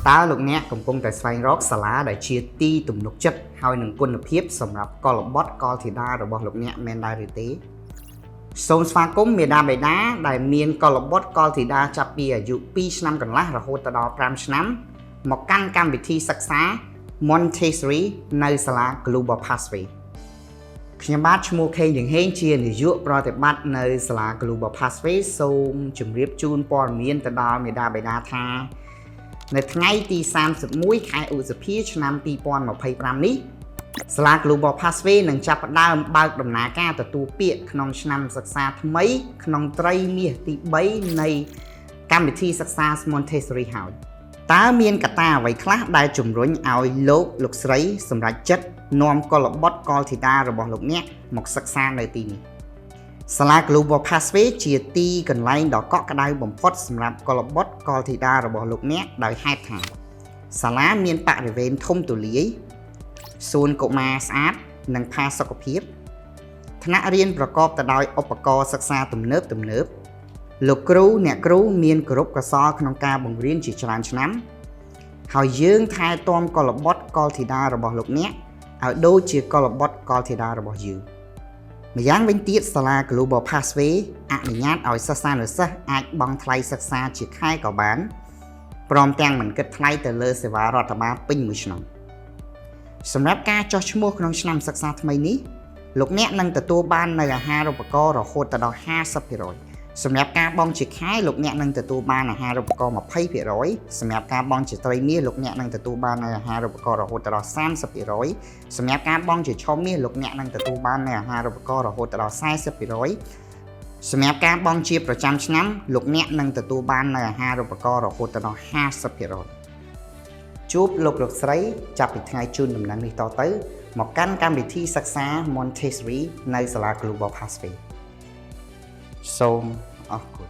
ตาลูกเนี้ยកំពុងតែស្វែងរកសាលាដែលជាទីទំនុកចិត្តហើយនឹងគុណភាពសម្រាប់កលបុត្រកលធីតារបស់លោកអ្នកមែនដែរឬទេសូមស្វាគមន៍មេដាបេដាដែលមានកលបុត្រកលធីតាចាប់ពីអាយុ2ឆ្នាំកន្លះរហូតដល់5ឆ្នាំមកកាន់កម្មវិធីសិក្សា Montessori នៅសាលា Global Pathway ខ្ញុំបាទឈ្មោះខេងយ៉ាងហេងជានាយកប្រតិបត្តិនៅសាលា Global Pathway សូមជម្រាបជូនព័ត៌មានទៅដល់មេដាបេដាថានៅថ្ងៃទី31ខែឧសភាឆ្នាំ2025នេះសាលា Global Pathway នឹងចាប់ផ្ដើមបើកដំណើរការទទួលពាក្យក្នុងឆ្នាំសិក្សាថ្មីក្នុងត្រីមាសទី3នៃកម្មវិធីសិក្សា Montessori ហើយតើមានកត្តាអ្វីខ្លះដែលជំរុញឲ្យលោកស្រីសម្រេចចិត្តនាំកលបុត្រកលធីតារបស់លោកអ្នកមកសិក្សានៅទីនេះសាលា Global Pathway ជាទីកន្លែងដ៏កក់ក្ដៅបំផុតសម្រាប់កលបុត្រកលធីតារបស់លោកអ្នកដោយហេតុថាសាលាមានបរិវេណធំទូលាយសួនកុមារស្អាតនិងផាសុកភាពថ្នាក់រៀនប្រកបទៅដោយឧបករណ៍សិក្សាទំនើបលោកគ្រូអ្នកគ្រូមានគោរពកោសល្យក្នុងការបង្រៀនជាច្រើនឆ្នាំហើយយើងថែទាំកលបុត្រកលធីតារបស់លោកអ្នកឲ្យដូចជាកលបុត្រកលធីតារបស់យើងម្យ៉ាងវិញទៀតសាលា Global Pathway អនុញ្ញាតឲ្យសិស្សានុសិស្សអាចបង់ថ្លៃសិក្សាជាខែក៏បានព្រមទាំងមិនគិតថ្លៃទៅលើសេវារដ្ឋបាលពេញមួយឆ្នាំសម្រាប់ការចុះឈ្មោះក្នុងឆ្នាំសិក្សាថ្មីនេះលោកអ្នកនឹងទទួលបាននៅអាហារូបករណ៍រហូតដល់ 50% សម្រាប់ការបង់ជាខែលោកអ្នកនឹងទទួលបានអាហារូបករណ៍ 20% សម្រាប់ការបង់ជាត្រីមាសលោកអ្នកនឹងទទួលបាននៅអាហារូបករណ៍រហូតដល់ 30% សម្រាប់ការបង់ជាឆមាសលោកអ្នកនឹងទទួលបាននៅអាហារូបករណ៍រហូតដល់ 40% សម្រាប់ការបង់ជាប្រចាំឆ្នាំលោកអ្នកនឹងទទួលបាននៅអាហារូបករណ៍រហូតដល់ 50% ជួបលោកស្រីចាប់ពីថ្ងៃជូនដំណឹងនេះតទៅមកកាន់កម្មវិធីសិក្សា Montessori នៅសាលា Global Pathway សូមអរគុណ